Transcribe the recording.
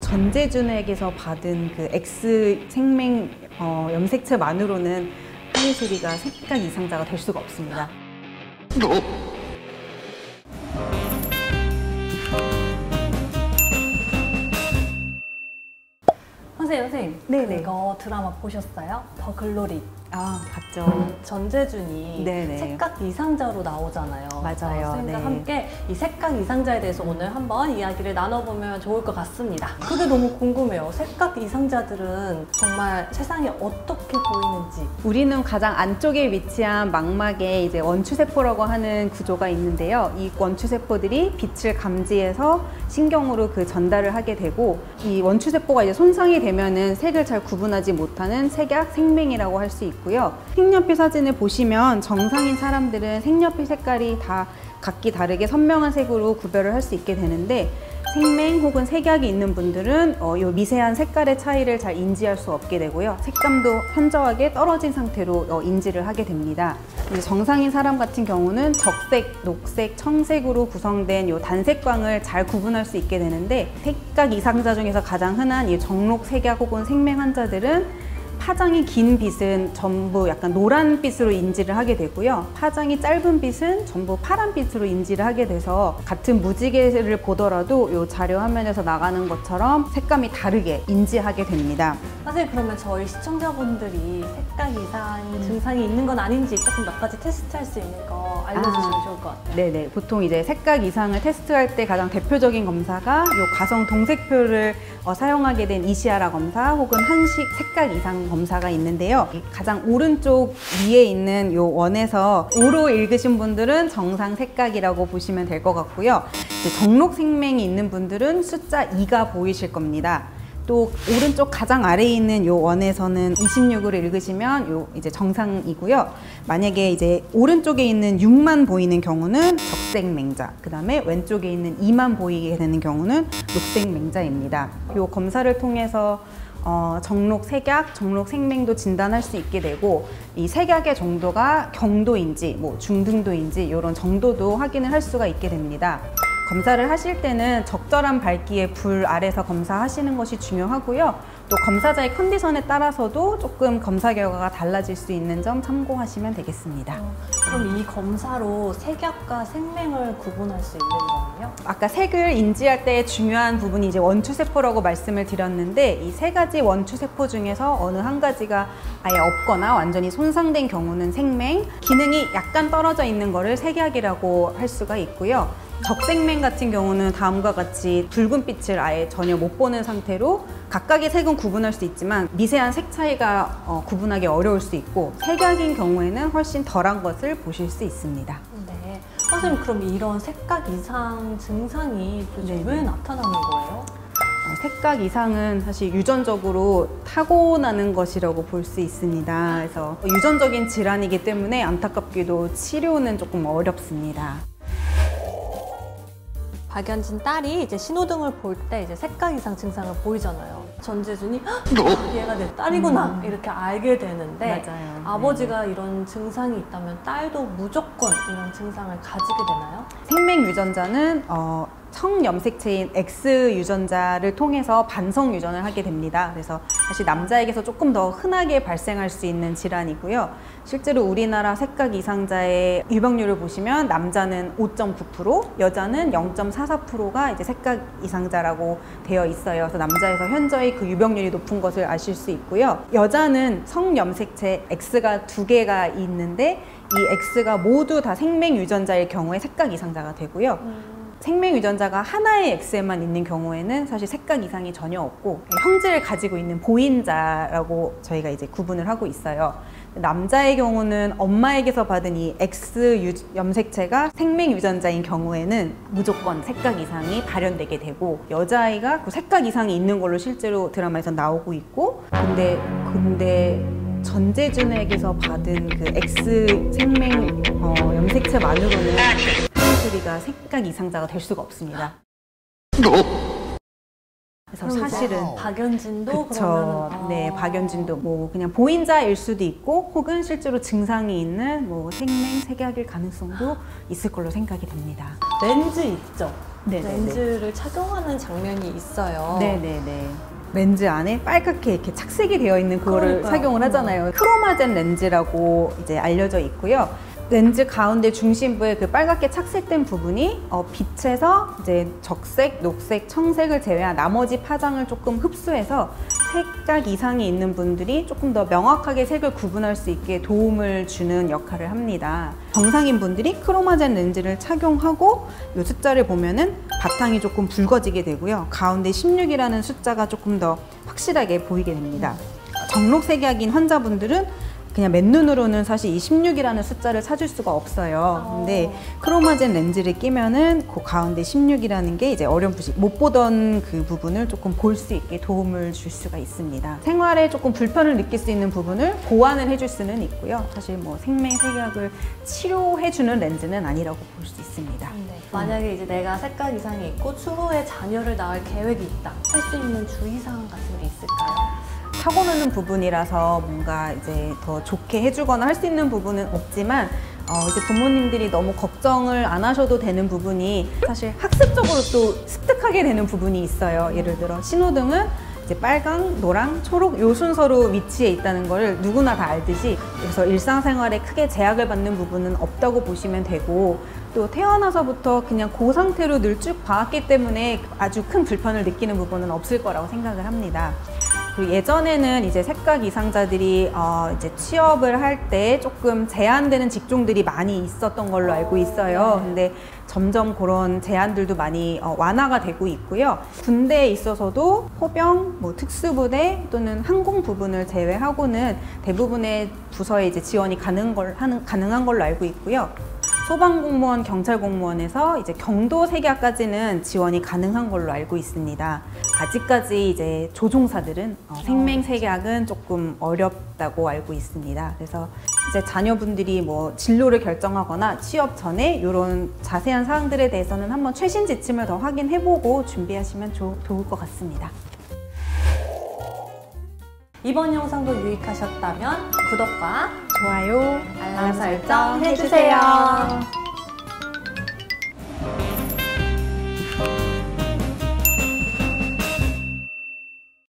전재준에게서 받은 그 X 생명 염색체만으로는 한예슬이가 색각 이상자가 될 수가 없습니다. 선생님, 네네. 그거 드라마 보셨어요? 더 글로리. 아, 봤죠. 전재준이 네네. 색각 이상자로 나오잖아요. 맞아요. 선생님과 네. 함께 이 색각 이상자에 대해서 오늘 한번 이야기를 나눠보면 좋을 것 같습니다. 그게 너무 궁금해요. 색각 이상자들은 정말 세상에 어떻게 보이는지. 우리는 가장 안쪽에 위치한 망막에 이제 원추세포라고 하는 구조가 있는데요. 이 원추세포들이 빛을 감지해서 신경으로 그 전달을 하게 되고, 이 원추세포가 이제 손상이 되면은 색을 잘 구분하지 못하는 색약 생맹이라고 할 수 있고요. 색연필 사진을 보시면 정상인 사람들은 색연필 색깔이 다 각기 다르게 선명한 색으로 구별을 할 수 있게 되는데, 생맹 혹은 색약이 있는 분들은 이 미세한 색깔의 차이를 잘 인지할 수 없게 되고요. 색감도 현저하게 떨어진 상태로 인지를 하게 됩니다. 이제 정상인 사람 같은 경우는 적색, 녹색, 청색으로 구성된 이 단색광을 잘 구분할 수 있게 되는데, 색각 이상자 중에서 가장 흔한 이 정록 색약 혹은 생맹 환자들은 파장이 긴 빛은 전부 약간 노란빛으로 인지를 하게 되고요. 파장이 짧은 빛은 전부 파란빛으로 인지를 하게 돼서 같은 무지개를 보더라도 이 자료 화면에서 나가는 것처럼 색감이 다르게 인지하게 됩니다. 사실 그러면 저희 시청자분들이 색각 이상 증상이 있는 건 아닌지 조금 몇 가지 테스트할 수 있는 거 알려주시면 좋을 것 같아요. 네네. 보통 이제 색각 이상을 테스트할 때 가장 대표적인 검사가 이 가성 동색표를 사용하게 된 이시아라 검사 혹은 한식 색각 이상 검사가 있는데요. 가장 오른쪽 위에 있는 이 원에서 O로 읽으신 분들은 정상 색각이라고 보시면 될 것 같고요. 정록 생맹이 있는 분들은 숫자 2가 보이실 겁니다. 또 오른쪽 가장 아래에 있는 요 원에서는 26으로 읽으시면 요 이제 정상이고요. 만약에 이제 오른쪽에 있는 6만 보이는 경우는 적색맹자, 그 다음에 왼쪽에 있는 2만 보이게 되는 경우는 녹색맹자입니다. 요 검사를 통해서 정록 색약, 정록 생맹도 진단할 수 있게 되고, 이 색약의 정도가 경도인지 뭐 중등도인지 이런 정도도 확인을 할 수가 있게 됩니다. 검사를 하실 때는 적절한 밝기의 불 아래서 검사하시는 것이 중요하고요. 또 검사자의 컨디션에 따라서도 조금 검사 결과가 달라질 수 있는 점 참고하시면 되겠습니다. 그럼 이 검사로 색약과 생맹을 구분할 수 있는 거예요? 아까 색을 인지할 때 중요한 부분이 이제 원추세포라고 말씀을 드렸는데, 이 세 가지 원추세포 중에서 어느 한 가지가 아예 없거나 완전히 손상된 경우는 생맹, 기능이 약간 떨어져 있는 거를 색약이라고 할 수가 있고요. 적색맹 같은 경우는 다음과 같이 붉은 빛을 아예 전혀 못 보는 상태로 각각의 색은 구분할 수 있지만 미세한 색 차이가 구분하기 어려울 수 있고, 색약인 경우에는 훨씬 덜한 것을 보실 수 있습니다. 네. 선생님, 그럼 이런 색각 이상 증상이 도대체 왜 나타나는 거예요? 색각 이상은 사실 유전적으로 타고나는 것이라고 볼 수 있습니다. 그래서 유전적인 질환이기 때문에 안타깝게도 치료는 조금 어렵습니다. 박연진 딸이 이제 신호등을 볼 때 이제 색각 이상 증상을 보이잖아요. 전재준이 얘가 내 딸이구나 이렇게 알게 되는데, 맞아요. 아버지가 이런 증상이 있다면 딸도 무조건 이런 증상을 가지게 되나요? 생맹 유전자는 청염색체인 X 유전자를 통해서 반성 유전을 하게 됩니다. 그래서 사실 남자에게서 조금 더 흔하게 발생할 수 있는 질환이고요. 실제로 우리나라 색각 이상자의 유병률을 보시면 남자는 5.9%, 여자는 0.44%가 이제 색각 이상자라고 되어 있어요. 그래서 남자에서 현저히 그 유병률이 높은 것을 아실 수 있고요. 여자는 성염색체 X가 2개가 있는데, 이 X가 모두 다 생맹 유전자일 경우에 색각 이상자가 되고요. 생맹 유전자가 하나의 X에만 있는 경우에는 사실 색각 이상이 전혀 없고 형질을 가지고 있는 보인자라고 저희가 이제 구분을 하고 있어요. 남자의 경우는 엄마에게서 받은 이 X 염색체가 생맹 유전자인 경우에는 무조건 색각 이상이 발현되게 되고, 여자아이가 그 색각 이상이 있는 걸로 실제로 드라마에서 나오고 있고, 근데 전재준에게서 받은 그 X 생맹 염색체만으로는 한예슬이가 색각 이상자가 될 수가 없습니다. 그래서 사실은 박연진도 그쵸. 그러면은 네, 박연진도 뭐 그냥 보인자일 수도 있고, 혹은 실제로 증상이 있는 뭐 생맹, 색약일 가능성도 있을 걸로 생각이 됩니다. 렌즈 있죠? 네네네. 렌즈를 착용하는 장면이 있어요. 네네네. 렌즈 안에 빨갛게 이렇게 착색이 되어 있는 그거를 그러니까요. 착용을 하잖아요. 크로마젠 렌즈라고 이제 알려져 있고요. 렌즈 가운데 중심부에 그 빨갛게 착색된 부분이 빛에서 이제 적색, 녹색, 청색을 제외한 나머지 파장을 조금 흡수해서 색각 이상이 있는 분들이 조금 더 명확하게 색을 구분할 수 있게 도움을 주는 역할을 합니다. 정상인 분들이 크로마젠 렌즈를 착용하고 이 숫자를 보면은 바탕이 조금 붉어지게 되고요. 가운데 16이라는 숫자가 조금 더 확실하게 보이게 됩니다. 정록색약인 환자분들은 그냥 맨눈으로는 사실 이 16이라는 숫자를 찾을 수가 없어요. 근데 크로마젠 렌즈를 끼면은 그 가운데 16이라는 게 이제 어렴풋이 못 보던 그 부분을 조금 볼 수 있게 도움을 줄 수가 있습니다. 생활에 조금 불편을 느낄 수 있는 부분을 보완을 해줄 수는 있고요. 사실 뭐 생명색약을 치료해주는 렌즈는 아니라고 볼 수 있습니다. 네. 만약에 이제 내가 색각 이상이 있고 추후에 자녀를 낳을 계획이 있다. 할 수 있는 주의사항 같은 게 있을까요? 타고나는 부분이라서 뭔가 이제 더 좋게 해주거나 할 수 있는 부분은 없지만 이제 부모님들이 너무 걱정을 안 하셔도 되는 부분이 사실 학습적으로 또 습득하게 되는 부분이 있어요. 예를 들어 신호등은 이제 빨강, 노랑, 초록 요 순서로 위치해 있다는 걸 누구나 다 알듯이 그래서 일상생활에 크게 제약을 받는 부분은 없다고 보시면 되고 또 태어나서부터 그냥 그 상태로 늘 쭉 봐왔기 때문에 아주 큰 불편을 느끼는 부분은 없을 거라고 생각을 합니다. 그리고 예전에는 이제 색각 이상자들이 이제 취업을 할 때 조금 제한되는 직종들이 많이 있었던 걸로 알고 있어요. 근데 점점 그런 제한들도 많이 완화가 되고 있고요. 군대에 있어서도 포병, 뭐 특수부대 또는 항공 부분을 제외하고는 대부분의 부서에 이제 지원이 가능한 걸로 알고 있고요. 소방공무원, 경찰공무원에서 이제 경도색약까지는 지원이 가능한 걸로 알고 있습니다. 아직까지 이제 조종사들은 생명색약은 조금 어렵다고 알고 있습니다. 그래서 이제 자녀분들이 뭐 진로를 결정하거나 취업 전에 이런 자세한 사항들에 대해서는 한번 최신 지침을 더 확인해보고 준비하시면 좋을 것 같습니다. 이번 영상도 유익하셨다면 구독과 좋아요, 알람 설정 해주세요.